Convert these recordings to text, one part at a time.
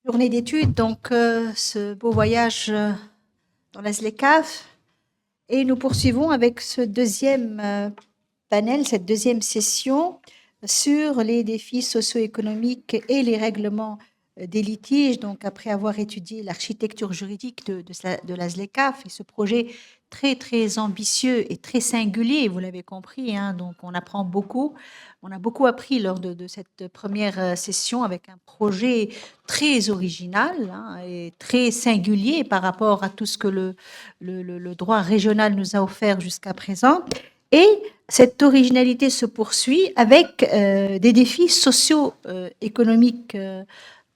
Journée d'études, donc ce beau voyage dans la ZLECAf. Et nous poursuivons avec ce deuxième panel, cette deuxième session sur les défis socio-économiques et les règlements des litiges. Donc, après avoir étudié l'architecture juridique de la ZLECAf et ce projet très, très ambitieux et très singulier, vous l'avez compris, hein, donc on apprend beaucoup. On a beaucoup appris lors de cette première session avec un projet très original, hein, et très singulier par rapport à tout ce que le droit régional nous a offert jusqu'à présent. Et cette originalité se poursuit avec des défis socio-économiques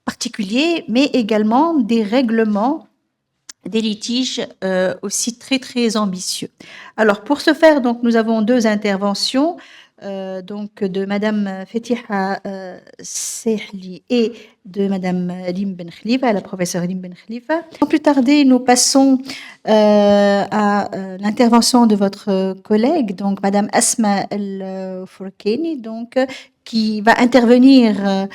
particuliers, mais également des règlements des litiges aussi très, très ambitieux. Alors, pour ce faire, donc, nous avons deux interventions, donc de Madame Fetiha Sehli et de Madame Lim Ben Khalifa, la professeure Lim Ben Khalifa. Sans plus tarder, nous passons à l'intervention de votre collègue, donc Madame Asma El-Fourkeni, donc qui va intervenir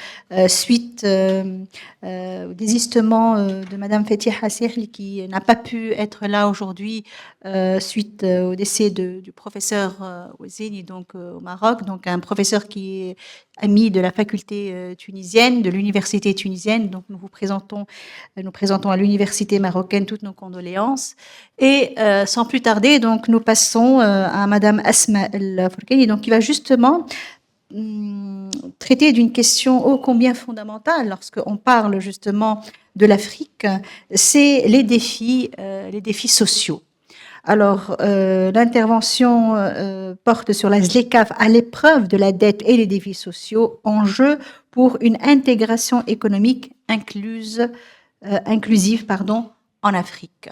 suite au désistement de Madame Fetiha Sehli, qui n'a pas pu être là aujourd'hui suite au décès du professeur Ouazeni, donc au Maroc, donc un professeur qui est ami de la faculté tunisienne, de l'université tunisienne. Donc nous présentons à l'université marocaine toutes nos condoléances. Et sans plus tarder, donc nous passons à Madame Asma El-Fourkeni, donc qui va justement traiter d'une question ô combien fondamentale lorsqu'on parle justement de l'Afrique, c'est les défis sociaux. Alors, l'intervention porte sur la ZLECAf à l'épreuve de la dette et les défis sociaux, enjeux pour une intégration économique inclusive, en Afrique.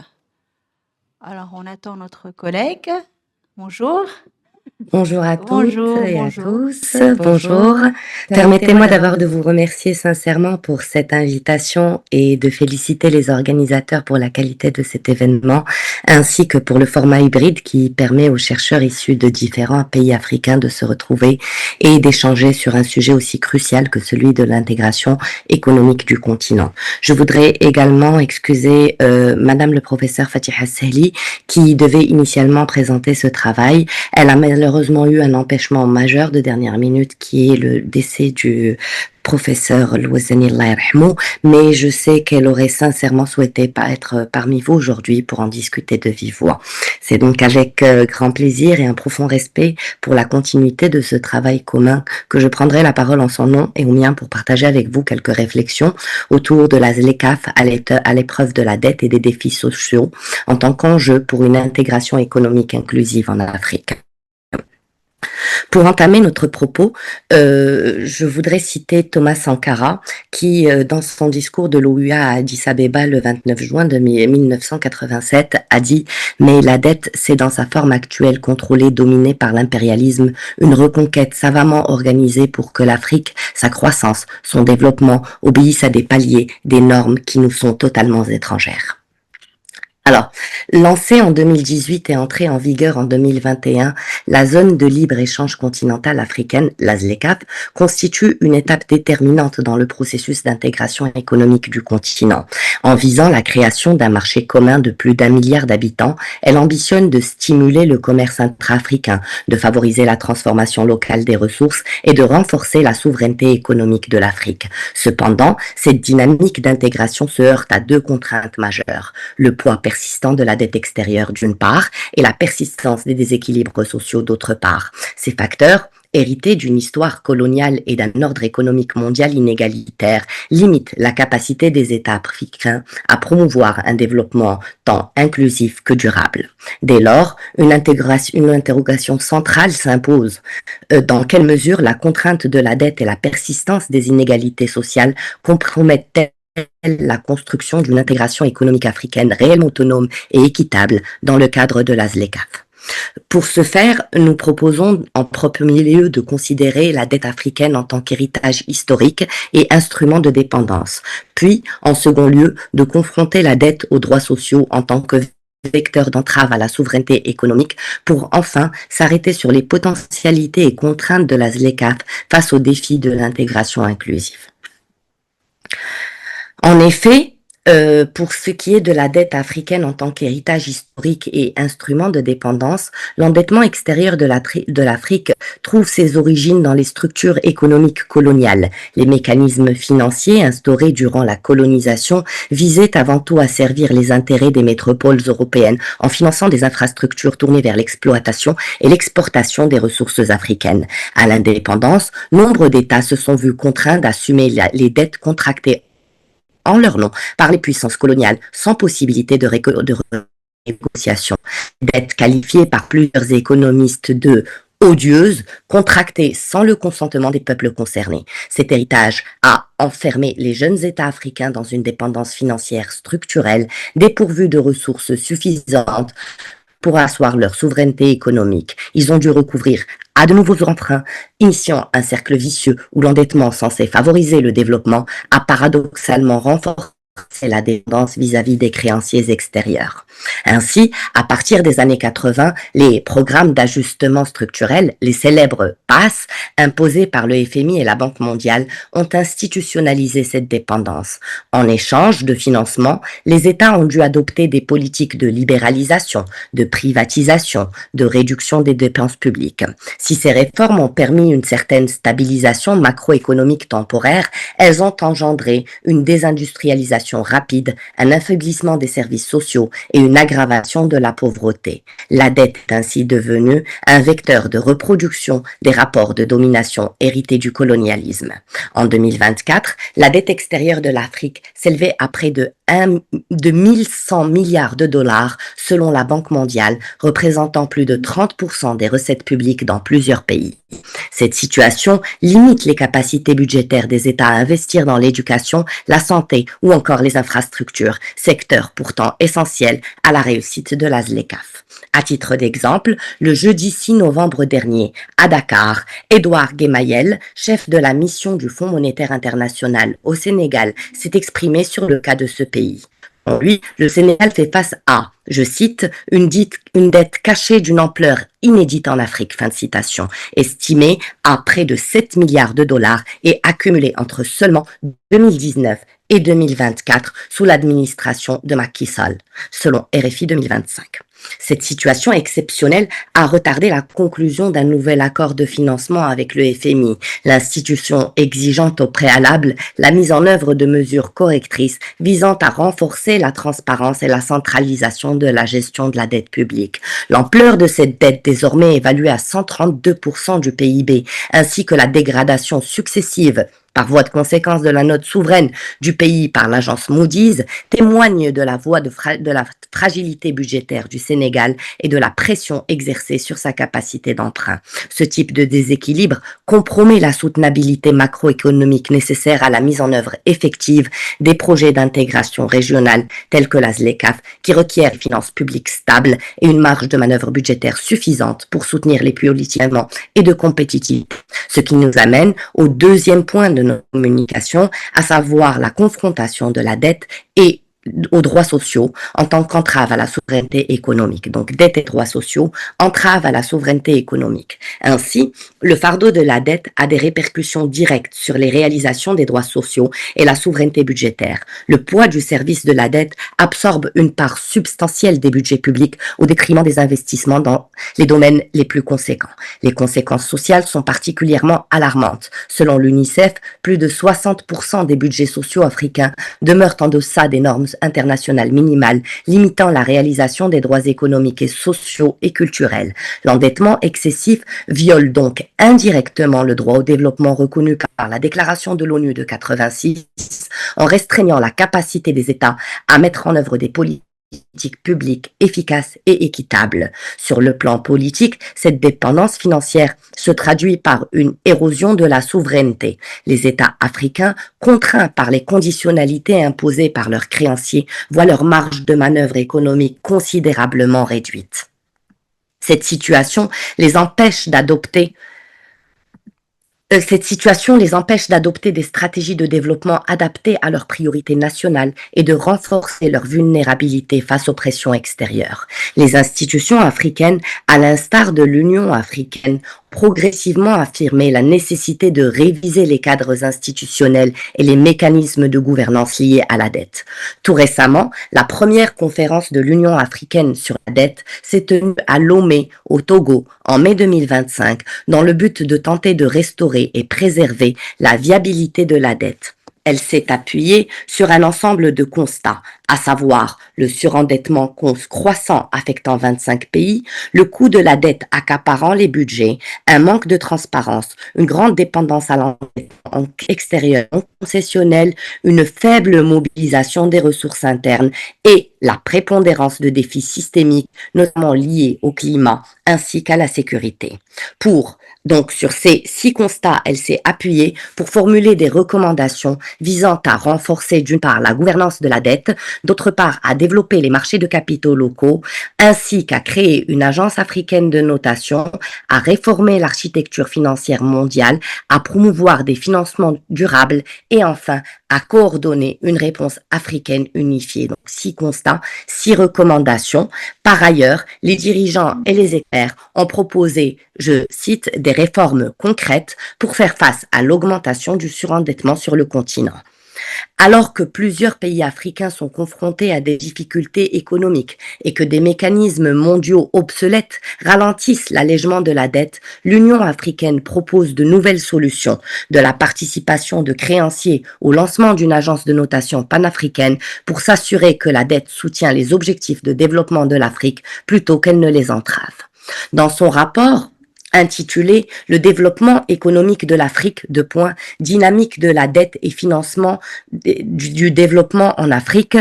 Alors, on attend notre collègue. Bonjour. Bonjour à toutes et à tous. Bonjour. Permettez-moi d'abord de vous remercier sincèrement pour cette invitation et de féliciter les organisateurs pour la qualité de cet événement, ainsi que pour le format hybride qui permet aux chercheurs issus de différents pays africains de se retrouver et d'échanger sur un sujet aussi crucial que celui de l'intégration économique du continent. Je voudrais également excuser Madame le professeur Fatiha Sehli qui devait initialement présenter ce travail. Elle a malheureusement eu un empêchement majeur de dernière minute qui est le décès du professeur Louazani Allah yarhamou, mais je sais qu'elle aurait sincèrement souhaité être parmi vous aujourd'hui pour en discuter de vive voix. C'est donc avec grand plaisir et un profond respect pour la continuité de ce travail commun que je prendrai la parole en son nom et au mien pour partager avec vous quelques réflexions autour de la ZLECAf à l'épreuve de la dette et des défis sociaux en tant qu'enjeu pour une intégration économique inclusive en Afrique. Pour entamer notre propos, je voudrais citer Thomas Sankara qui, dans son discours de l'OUA à Addis Abeba le 29 juin 1987, a dit « Mais la dette, c'est dans sa forme actuelle contrôlée, dominée par l'impérialisme, une reconquête savamment organisée pour que l'Afrique, sa croissance, son développement obéissent à des paliers, des normes qui nous sont totalement étrangères. » Alors, lancée en 2018 et entrée en vigueur en 2021, la zone de libre-échange continentale africaine, la ZLECAf, constitue une étape déterminante dans le processus d'intégration économique du continent. En visant la création d'un marché commun de plus d'1 milliard d'habitants, elle ambitionne de stimuler le commerce intra-africain, de favoriser la transformation locale des ressources et de renforcer la souveraineté économique de l'Afrique. Cependant, cette dynamique d'intégration se heurte à deux contraintes majeures. Le poids persistant de la dette extérieure d'une part et la persistance des déséquilibres sociaux d'autre part. Ces facteurs, hérités d'une histoire coloniale et d'un ordre économique mondial inégalitaire, limitent la capacité des États africains à promouvoir un développement tant inclusif que durable. Dès lors, une interrogation centrale s'impose. Dans quelle mesure la contrainte de la dette et la persistance des inégalités sociales compromettent la construction d'une intégration économique africaine réellement autonome et équitable dans le cadre de la ZLECAf. Pour ce faire, nous proposons en premier lieu de considérer la dette africaine en tant qu'héritage historique et instrument de dépendance, puis en second lieu de confronter la dette aux droits sociaux en tant que vecteur d'entrave à la souveraineté économique pour enfin s'arrêter sur les potentialités et contraintes de la ZLECAf face aux défis de l'intégration inclusive. En effet, pour ce qui est de la dette africaine en tant qu'héritage historique et instrument de dépendance, l'endettement extérieur de l'Afrique trouve ses origines dans les structures économiques coloniales. Les mécanismes financiers instaurés durant la colonisation visaient avant tout à servir les intérêts des métropoles européennes en finançant des infrastructures tournées vers l'exploitation et l'exportation des ressources africaines. À l'indépendance, nombre d'États se sont vus contraints d'assumer les dettes contractées en leur nom par les puissances coloniales sans possibilité de négociation. Dettes qualifiées par plusieurs économistes de odieuse, contractée sans le consentement des peuples concernés. Cet héritage a enfermé les jeunes États africains dans une dépendance financière structurelle, dépourvue de ressources suffisantes pour asseoir leur souveraineté économique. Ils ont dû recouvrir à de nouveaux emprunts, initiant un cercle vicieux où l'endettement censé favoriser le développement a paradoxalement renforcé la dépendance vis-à-vis des créanciers extérieurs. Ainsi, à partir des années 80, les programmes d'ajustement structurel, les célèbres PASS, imposés par le FMI et la Banque mondiale, ont institutionnalisé cette dépendance. En échange de financement, les États ont dû adopter des politiques de libéralisation, de privatisation, de réduction des dépenses publiques. Si ces réformes ont permis une certaine stabilisation macroéconomique temporaire, elles ont engendré une désindustrialisation rapide, un affaiblissement des services sociaux et une aggravation de la pauvreté. La dette est ainsi devenue un vecteur de reproduction des rapports de domination hérités du colonialisme. En 2024, la dette extérieure de l'Afrique s'élevait à près de 1100 milliards de dollars selon la Banque mondiale, représentant plus de 30% des recettes publiques dans plusieurs pays. Cette situation limite les capacités budgétaires des États à investir dans l'éducation, la santé ou encore les infrastructures, secteurs pourtant essentiels à la réussite de la ZLECAf. À titre d'exemple, le jeudi 6 novembre dernier, à Dakar, Edouard Gemayel, chef de la mission du Fonds monétaire international au Sénégal, s'est exprimé sur le cas de ce pays. Pour lui, le Sénégal fait face à, je cite, une dette cachée d'une ampleur inédite en Afrique, fin de citation, estimée à près de 7 milliards de dollars et accumulée entre seulement 2019 et 2024 sous l'administration de Macky Sall, selon RFI 2025. Cette situation exceptionnelle a retardé la conclusion d'un nouvel accord de financement avec le FMI, l'institution exigeant au préalable la mise en œuvre de mesures correctrices visant à renforcer la transparence et la centralisation de la gestion de la dette publique. L'ampleur de cette dette, désormais évaluée à 132% du PIB, ainsi que la dégradation successive par voie de conséquence de la note souveraine du pays par l'agence Moody's, témoigne de la fragilité budgétaire du Sénégal et de la pression exercée sur sa capacité d'emprunt. Ce type de déséquilibre compromet la soutenabilité macroéconomique nécessaire à la mise en œuvre effective des projets d'intégration régionale tels que la ZLECAf, qui requièrent une finance publique stable et une marge de manœuvre budgétaire suffisante pour soutenir les politiques et de compétitivité. Ce qui nous amène au deuxième point de notre communication, à savoir la confrontation de la dette et aux droits sociaux en tant qu'entrave à la souveraineté économique. Donc, dette et droits sociaux, entrave à la souveraineté économique. Ainsi, le fardeau de la dette a des répercussions directes sur les réalisations des droits sociaux et la souveraineté budgétaire. Le poids du service de la dette absorbe une part substantielle des budgets publics au détriment des investissements dans les domaines les plus conséquents. Les conséquences sociales sont particulièrement alarmantes. Selon l'UNICEF, plus de 60% des budgets sociaux africains demeurent en deçà des normes internationales minimales, limitant la réalisation des droits économiques et sociaux et culturels. L'endettement excessif viole donc indirectement le droit au développement reconnu par la déclaration de l'ONU de 86 en restreignant la capacité des États à mettre en œuvre des politiques publiques efficaces et équitables. Sur le plan politique, cette dépendance financière se traduit par une érosion de la souveraineté. Les États africains, contraints par les conditionnalités imposées par leurs créanciers, voient leur marge de manœuvre économique considérablement réduite. Cette situation les empêche d'adopter des stratégies de développement adaptées à leurs priorités nationales et de renforcer leur vulnérabilité face aux pressions extérieures. Les institutions africaines, à l'instar de l'Union africaine, progressivement affirmé la nécessité de réviser les cadres institutionnels et les mécanismes de gouvernance liés à la dette. Tout récemment, la première conférence de l'Union africaine sur la dette s'est tenue à Lomé, au Togo, en mai 2025, dans le but de tenter de restaurer et préserver la viabilité de la dette. Elle s'est appuyée sur un ensemble de constats, à savoir le surendettement croissant affectant 25 pays, le coût de la dette accaparant les budgets, un manque de transparence, une grande dépendance à l'endettement extérieur non concessionnel, une faible mobilisation des ressources internes et la prépondérance de défis systémiques, notamment liés au climat ainsi qu'à la sécurité. Donc, sur ces 6 constats, elle s'est appuyée pour formuler des recommandations visant à renforcer d'une part la gouvernance de la dette, d'autre part à développer les marchés de capitaux locaux, ainsi qu'à créer une agence africaine de notation, à réformer l'architecture financière mondiale, à promouvoir des financements durables et enfin à coordonner une réponse africaine unifiée. Donc 6 constats, 6 recommandations. Par ailleurs, les dirigeants et les experts ont proposé, je cite, des réformes concrètes pour faire face à l'augmentation du surendettement sur le continent. Alors que plusieurs pays africains sont confrontés à des difficultés économiques et que des mécanismes mondiaux obsolètes ralentissent l'allègement de la dette, l'Union africaine propose de nouvelles solutions, de la participation de créanciers au lancement d'une agence de notation panafricaine pour s'assurer que la dette soutient les objectifs de développement de l'Afrique plutôt qu'elle ne les entrave. Dans son rapport, intitulé Le développement économique de l'Afrique, dynamique de la dette et financement du développement en Afrique,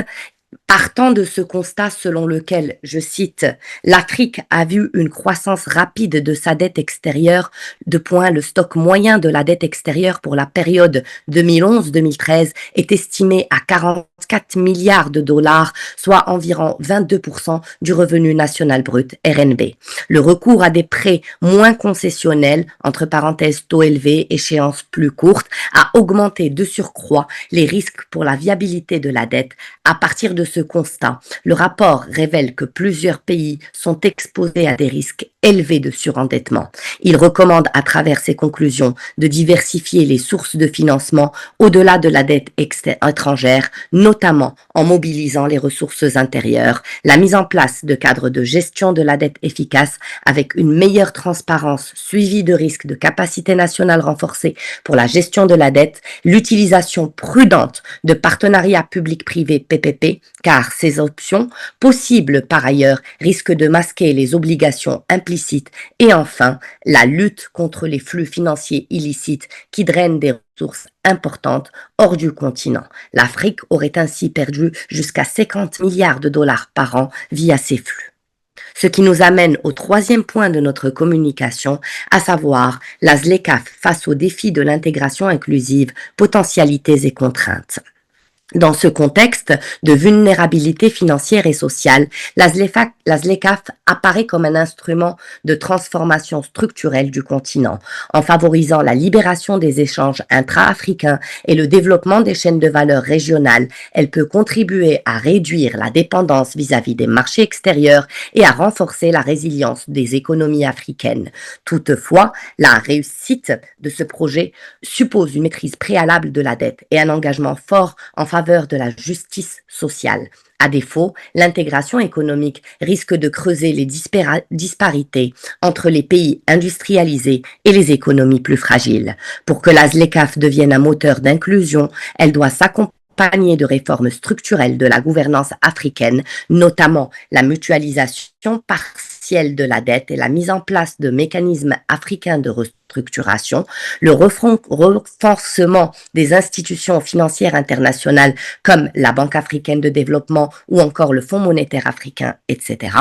partant de ce constat selon lequel, je cite, l'Afrique a vu une croissance rapide de sa dette extérieure, le stock moyen de la dette extérieure pour la période 2011-2013 est estimé à 44 milliards de dollars, soit environ 22% du revenu national brut RNB. Le recours à des prêts moins concessionnels, entre parenthèses taux élevés, échéances plus courtes, a augmenté de surcroît les risques pour la viabilité de la dette. À partir de ce constat, le rapport révèle que plusieurs pays sont exposés à des risques élevés de surendettement. Il recommande à travers ses conclusions de diversifier les sources de financement au-delà de la dette étrangère, notamment en mobilisant les ressources intérieures, la mise en place de cadres de gestion de la dette efficaces avec une meilleure transparence suivie de risques de capacité nationale renforcée pour la gestion de la dette, l'utilisation prudente de partenariats publics-privés PPP, car ces options, possibles par ailleurs, risquent de masquer les obligations implicites et enfin, la lutte contre les flux financiers illicites qui drainent des ressources importantes hors du continent. L'Afrique aurait ainsi perdu jusqu'à 50 milliards de dollars par an via ces flux. Ce qui nous amène au 3e point de notre communication, à savoir la ZLECAf face aux défis de l'intégration inclusive, potentialités et contraintes. Dans ce contexte de vulnérabilité financière et sociale, la ZLECAf apparaît comme un instrument de transformation structurelle du continent, en favorisant la libération des échanges intra-africains et le développement des chaînes de valeur régionales. Elle peut contribuer à réduire la dépendance vis-à-vis des marchés extérieurs et à renforcer la résilience des économies africaines. Toutefois, la réussite de ce projet suppose une maîtrise préalable de la dette et un engagement fort en faveur de la justice sociale. À défaut, l'intégration économique risque de creuser les disparités entre les pays industrialisés et les économies plus fragiles. Pour que la ZLECAf devienne un moteur d'inclusion, elle doit s'accompagner de réformes structurelles de la gouvernance africaine, notamment la mutualisation partielle de la dette et la mise en place de mécanismes africains de restructuration, le renforcement des institutions financières internationales comme la Banque africaine de développement ou encore le Fonds monétaire africain, etc.,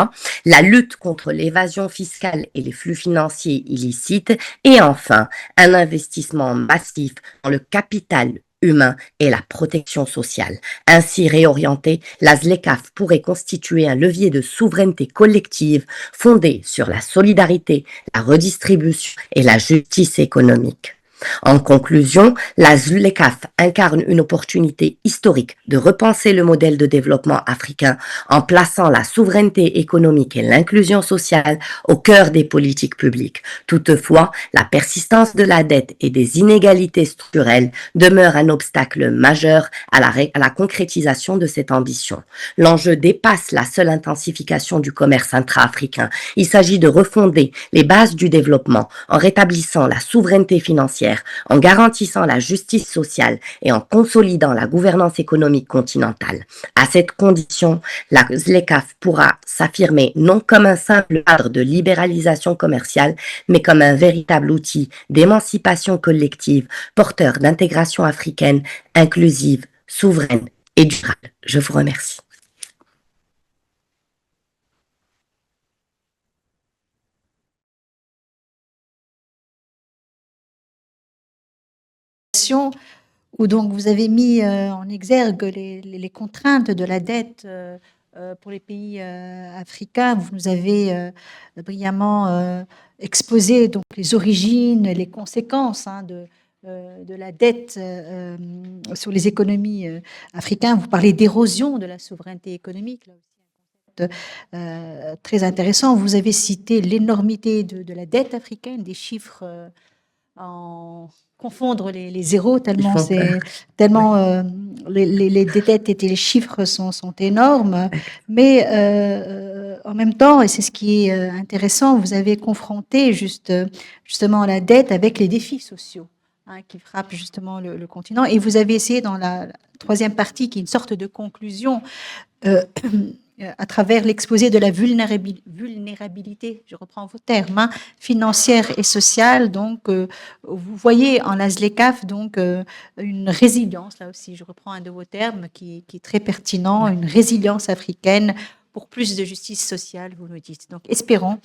la lutte contre l'évasion fiscale et les flux financiers illicites et enfin un investissement massif dans le capital humain et la protection sociale. Ainsi réorientée, la ZLECAf pourrait constituer un levier de souveraineté collective fondé sur la solidarité, la redistribution et la justice économique. En conclusion, la ZLECAf incarne une opportunité historique de repenser le modèle de développement africain en plaçant la souveraineté économique et l'inclusion sociale au cœur des politiques publiques. Toutefois, la persistance de la dette et des inégalités structurelles demeure un obstacle majeur à la concrétisation de cette ambition. L'enjeu dépasse la seule intensification du commerce intra-africain. Il s'agit de refonder les bases du développement en rétablissant la souveraineté financière, en garantissant la justice sociale et en consolidant la gouvernance économique continentale. À cette condition, la ZLECAf pourra s'affirmer non comme un simple cadre de libéralisation commerciale, mais comme un véritable outil d'émancipation collective, porteur d'intégration africaine, inclusive, souveraine et durable. Je vous remercie. Où donc vous avez mis en exergue les contraintes de la dette pour les pays africains. Vous nous avez brillamment exposé donc les origines, les conséquences de la dette sur les économies africaines. Vous parlez d'érosion de la souveraineté économique, là aussi très intéressant. Vous avez cité l'énormité de la dette africaine, des chiffres en confondre les zéros tellement les dettes et les chiffres sont énormes, mais en même temps, et c'est ce qui est intéressant, vous avez confronté justement la dette avec les défis sociaux qui frappent justement le continent, et vous avez essayé dans la troisième partie, qui est une sorte de conclusion, à travers l'exposé de la vulnérabilité, je reprends vos termes, financière et sociale. Donc, vous voyez en la ZLECAf donc une résilience, là aussi, je reprends un de vos termes qui est très pertinent, une résilience africaine pour plus de justice sociale, vous nous dites. Donc, espérons